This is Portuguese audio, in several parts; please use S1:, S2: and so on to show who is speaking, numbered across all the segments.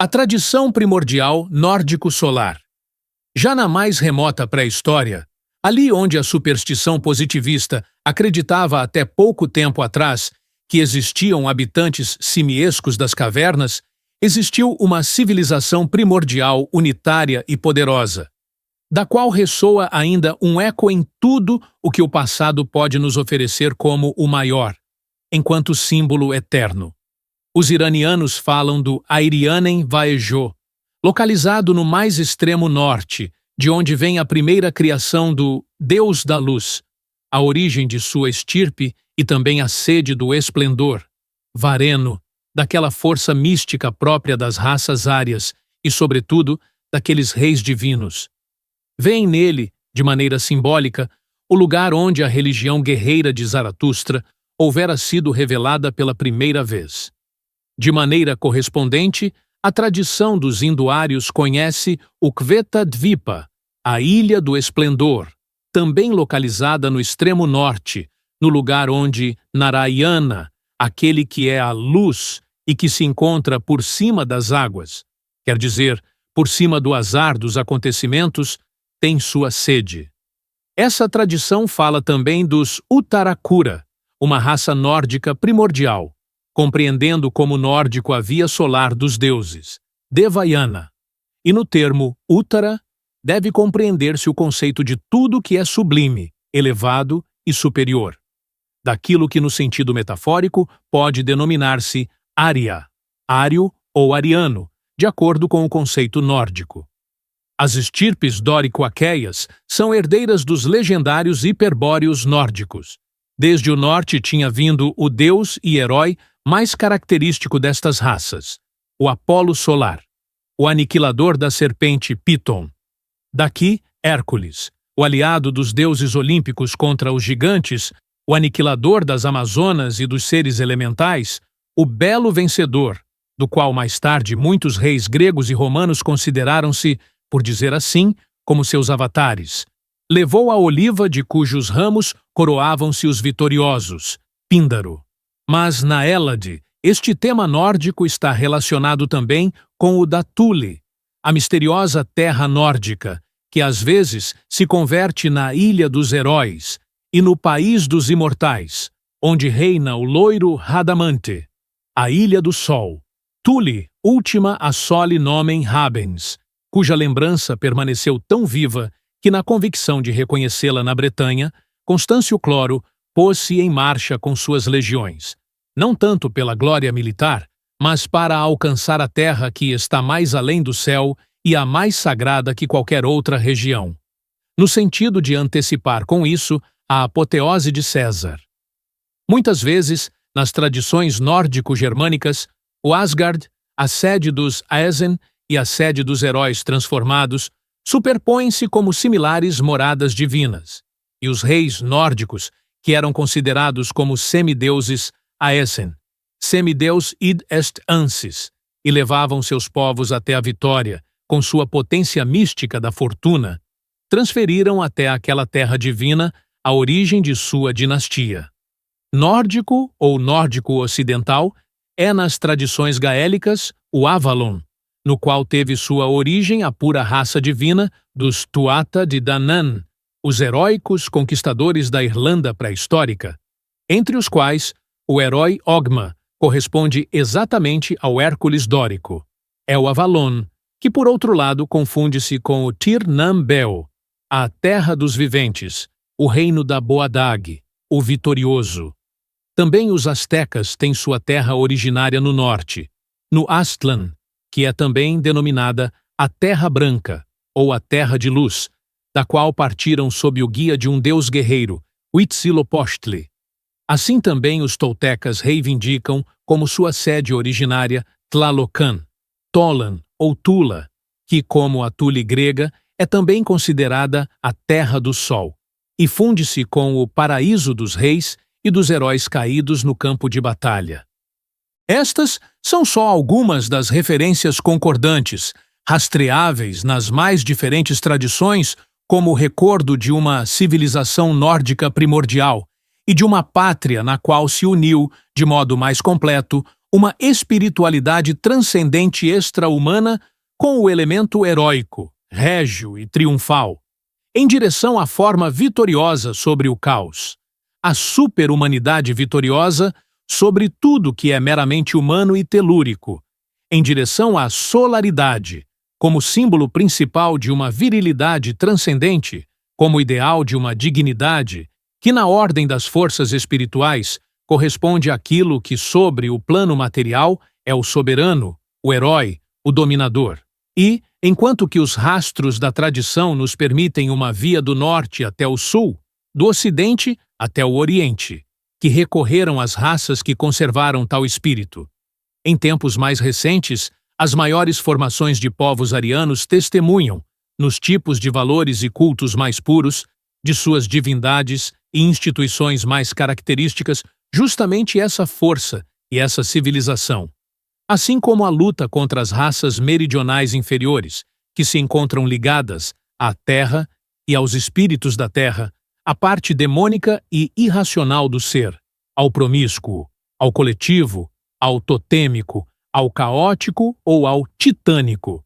S1: A tradição primordial nórdico-solar. Já na mais remota pré-história, ali onde a superstição positivista acreditava até pouco tempo atrás que existiam habitantes simiescos das cavernas, existiu uma civilização primordial unitária e poderosa, da qual ressoa ainda um eco em tudo o que o passado pode nos oferecer como o maior, enquanto símbolo eterno. Os iranianos falam do Airianen Vaejo, localizado no mais extremo norte, de onde vem a primeira criação do Deus da Luz, a origem de sua estirpe e também a sede do esplendor, Vareno, daquela força mística própria das raças árias e, sobretudo, daqueles reis divinos. Vêem nele, de maneira simbólica, o lugar onde a religião guerreira de Zaratustra houvera sido revelada pela primeira vez. De maneira correspondente, a tradição dos hinduários conhece o Kvetadvipa, a Ilha do Esplendor, também localizada no extremo norte, no lugar onde Narayana, aquele que é a luz e que se encontra por cima das águas, quer dizer, por cima do azar dos acontecimentos, tem sua sede. Essa tradição fala também dos Uttarakura, uma raça nórdica primordial, compreendendo como nórdico a via solar dos deuses, Devayana. E no termo Uttara, deve compreender-se o conceito de tudo que é sublime, elevado e superior. Daquilo que no sentido metafórico pode denominar-se Arya, ário ou ariano, de acordo com o conceito nórdico. As estirpes dórico-aqueias são herdeiras dos legendários hiperbóreos nórdicos. Desde o norte tinha vindo o deus e herói mais característico destas raças, o Apolo Solar, o aniquilador da serpente Piton. Daqui, Hércules, o aliado dos deuses olímpicos contra os gigantes, o aniquilador das Amazonas e dos seres elementais, o belo vencedor, do qual mais tarde muitos reis gregos e romanos consideraram-se, por dizer assim, como seus avatares. Levou a oliva de cujos ramos coroavam-se os vitoriosos, Píndaro. Mas na Hélade, este tema nórdico está relacionado também com o da Thule, a misteriosa terra nórdica, que às vezes se converte na Ilha dos Heróis e no País dos Imortais, onde reina o loiro Radamante, a Ilha do Sol. Thule, última a soli nomen habens, cuja lembrança permaneceu tão viva que, na convicção de reconhecê-la na Bretanha, Constâncio Cloro pôs-se em marcha com suas legiões, não tanto pela glória militar, mas para alcançar a terra que está mais além do céu e a mais sagrada que qualquer outra região, no sentido de antecipar com isso a apoteose de César. Muitas vezes, nas tradições nórdico-germânicas, o Asgard, a sede dos Aesen e a sede dos heróis transformados, superpõem-se como similares moradas divinas, e os reis nórdicos, que eram considerados como semideuses Aesen, semideus id est ansis, e levavam seus povos até a vitória, com sua potência mística da fortuna, transferiram até aquela terra divina a origem de sua dinastia. Nórdico ou nórdico ocidental é nas tradições gaélicas o Avalon, no qual teve sua origem a pura raça divina dos Tuatha de Danann, os heróicos conquistadores da Irlanda pré-histórica, entre os quais o herói Ogma corresponde exatamente ao Hércules dórico. É o Avalon, que por outro lado confunde-se com o Tir Nan Bel, a terra dos viventes, o reino da Boadag, o vitorioso. Também os astecas têm sua terra originária no norte, no Aztlán, que é também denominada a Terra Branca, ou a Terra de Luz, da qual partiram sob o guia de um deus guerreiro, Huitzilopochtli. Assim também os toltecas reivindicam como sua sede originária Tlalocan, Tolan ou Tula, que, como a Thule grega, é também considerada a Terra do Sol, e funde-se com o paraíso dos reis e dos heróis caídos no campo de batalha. Estas são só algumas das referências concordantes, rastreáveis nas mais diferentes tradições, como o recordo de uma civilização nórdica primordial e de uma pátria na qual se uniu, de modo mais completo, uma espiritualidade transcendente extra-humana com o elemento heróico, régio e triunfal, em direção à forma vitoriosa sobre o caos, a super-humanidade vitoriosa sobre tudo que é meramente humano e telúrico, em direção à solaridade, como símbolo principal de uma virilidade transcendente, como ideal de uma dignidade, que na ordem das forças espirituais corresponde àquilo que sobre o plano material é o soberano, o herói, o dominador. E, enquanto que os rastros da tradição nos permitem uma via do norte até o sul, do ocidente até o oriente, que recorreram às raças que conservaram tal espírito. Em tempos mais recentes, as maiores formações de povos arianos testemunham, nos tipos de valores e cultos mais puros, de suas divindades e instituições mais características, justamente essa força e essa civilização. Assim como a luta contra as raças meridionais inferiores, que se encontram ligadas à terra e aos espíritos da terra, à parte demônica e irracional do ser, ao promíscuo, ao coletivo, ao totêmico, ao caótico ou ao titânico.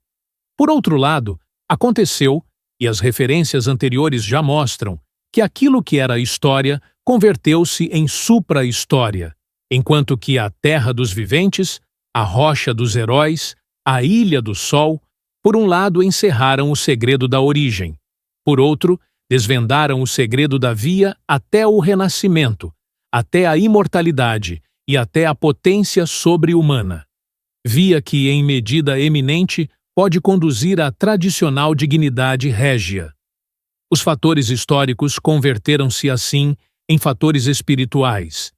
S1: Por outro lado, aconteceu, e as referências anteriores já mostram, que aquilo que era história converteu-se em supra-história, enquanto que a terra dos viventes, a rocha dos heróis, a ilha do sol, por um lado encerraram o segredo da origem, por outro, desvendaram o segredo da via até o renascimento, até a imortalidade e até a potência sobre-humana. Via que, em medida eminente, pode conduzir à tradicional dignidade régia. Os fatores históricos converteram-se, assim, em fatores espirituais.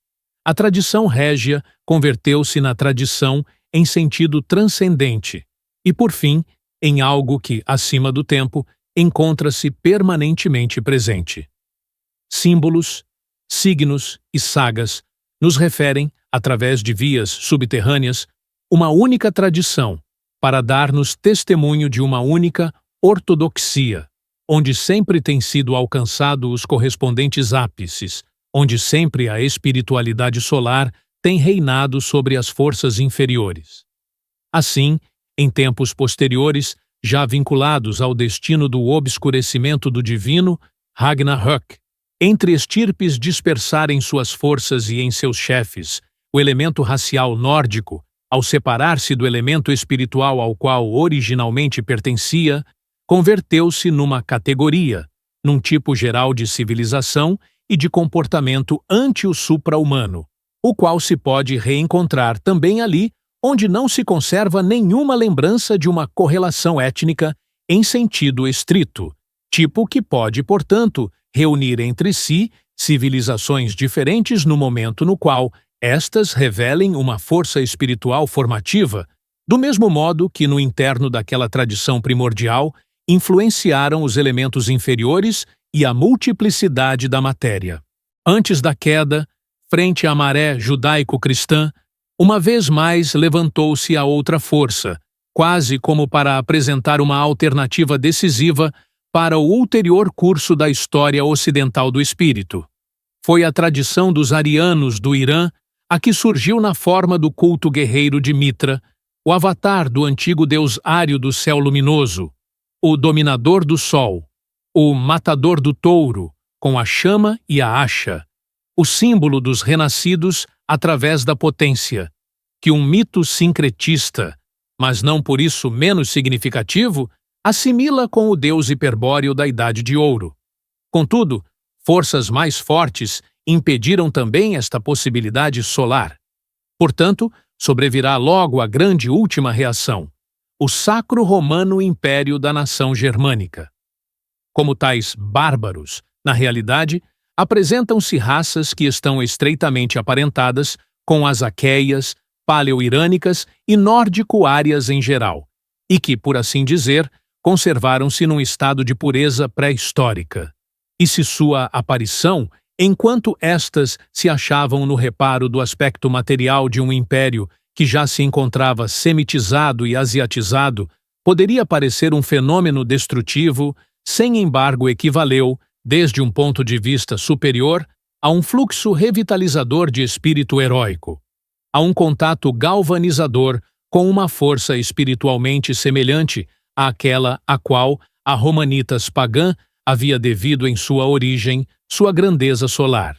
S1: A tradição régia converteu-se na tradição em sentido transcendente e, por fim, em algo que, acima do tempo, encontra-se permanentemente presente. Símbolos, signos e sagas nos referem, através de vias subterrâneas, uma única tradição, para dar-nos testemunho de uma única ortodoxia, onde sempre têm sido alcançados os correspondentes ápices, onde sempre a espiritualidade solar tem reinado sobre as forças inferiores. Assim, em tempos posteriores, já vinculados ao destino do obscurecimento do divino, Ragnarök, entre estirpes dispersarem suas forças e em seus chefes, o elemento racial nórdico, ao separar-se do elemento espiritual ao qual originalmente pertencia, converteu-se numa categoria, num tipo geral de civilização e de comportamento ante o supra-humano, o qual se pode reencontrar também ali onde não se conserva nenhuma lembrança de uma correlação étnica em sentido estrito, tipo que pode, portanto, reunir entre si civilizações diferentes no momento no qual estas revelem uma força espiritual formativa, do mesmo modo que no interno daquela tradição primordial influenciaram os elementos inferiores e a multiplicidade da matéria. Antes da queda, frente à maré judaico-cristã, uma vez mais levantou-se a outra força, quase como para apresentar uma alternativa decisiva para o ulterior curso da história ocidental do espírito. Foi a tradição dos arianos do Irã a que surgiu na forma do culto guerreiro de Mitra, o avatar do antigo deus ário do céu luminoso, o dominador do sol, o matador do touro, com a chama e a acha, o símbolo dos renascidos através da potência, que um mito sincretista, mas não por isso menos significativo, assimila com o deus hiperbóreo da Idade de Ouro. Contudo, forças mais fortes impediram também esta possibilidade solar. Portanto, sobrevirá logo a grande última reação, o Sacro Romano Império da nação germânica. Como tais bárbaros, na realidade, apresentam-se raças que estão estreitamente aparentadas com as aqueias, paleo-irânicas e nórdico-árias em geral, e que, por assim dizer, conservaram-se num estado de pureza pré-histórica. E se sua aparição, enquanto estas se achavam no reparo do aspecto material de um império que já se encontrava semitizado e asiatizado, poderia parecer um fenômeno destrutivo, sem embargo equivaleu, desde um ponto de vista superior, a um fluxo revitalizador de espírito heróico. a um contato galvanizador com uma força espiritualmente semelhante àquela a qual a Romanitas pagã havia devido em sua origem sua grandeza solar.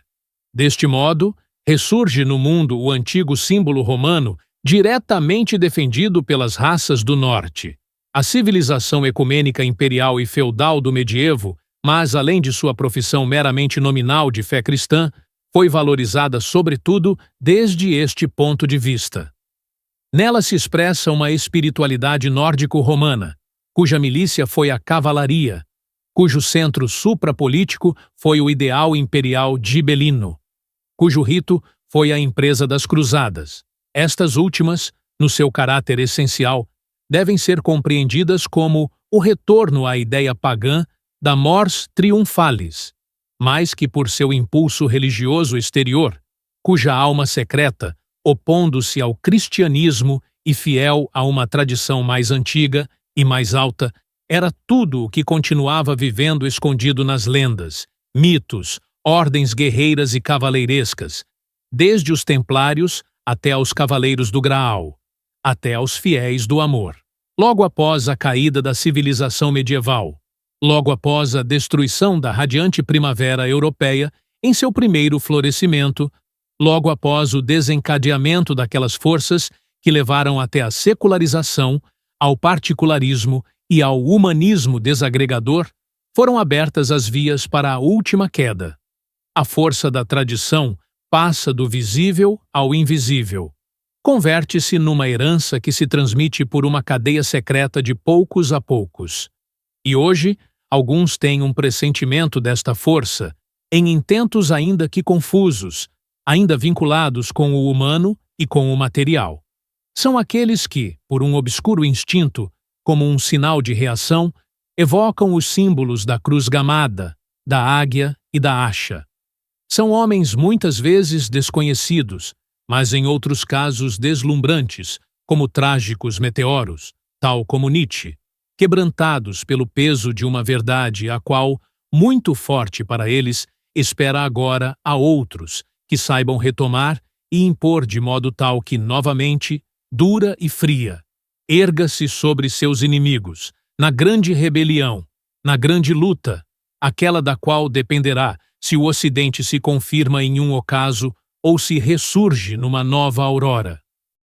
S1: Deste modo, ressurge no mundo o antigo símbolo romano diretamente defendido pelas raças do norte. A civilização ecumênica imperial e feudal do medievo, mas além de sua profissão meramente nominal de fé cristã, foi valorizada sobretudo desde este ponto de vista. Nela se expressa uma espiritualidade nórdico-romana, cuja milícia foi a cavalaria, cujo centro suprapolítico foi o ideal imperial gibelino, cujo rito foi a empresa das cruzadas. Estas últimas, no seu caráter essencial, devem ser compreendidas como o retorno à ideia pagã da mors triumphalis, mais que por seu impulso religioso exterior, cuja alma secreta, opondo-se ao cristianismo e fiel a uma tradição mais antiga e mais alta, era tudo o que continuava vivendo escondido nas lendas, mitos, ordens guerreiras e cavaleirescas, desde os templários até aos cavaleiros do Graal, até aos fiéis do amor. Logo após a caída da civilização medieval, logo após a destruição da radiante primavera europeia em seu primeiro florescimento, logo após o desencadeamento daquelas forças que levaram até a secularização, ao particularismo e ao humanismo desagregador, foram abertas as vias para a última queda. A força da tradição passa do visível ao invisível. Converte-se numa herança que se transmite por uma cadeia secreta de poucos a poucos. E hoje, alguns têm um pressentimento desta força, em intentos ainda que confusos, ainda vinculados com o humano e com o material. São aqueles que, por um obscuro instinto, como um sinal de reação, evocam os símbolos da cruz gamada, da águia e da acha. São homens muitas vezes desconhecidos, mas em outros casos deslumbrantes, como trágicos meteoros, tal como Nietzsche, quebrantados pelo peso de uma verdade a qual, muito forte para eles, espera agora a outros que saibam retomar e impor de modo tal que, novamente, dura e fria, erga-se sobre seus inimigos, na grande rebelião, na grande luta, aquela da qual dependerá se o Ocidente se confirma em um ocaso ou se ressurge numa nova aurora.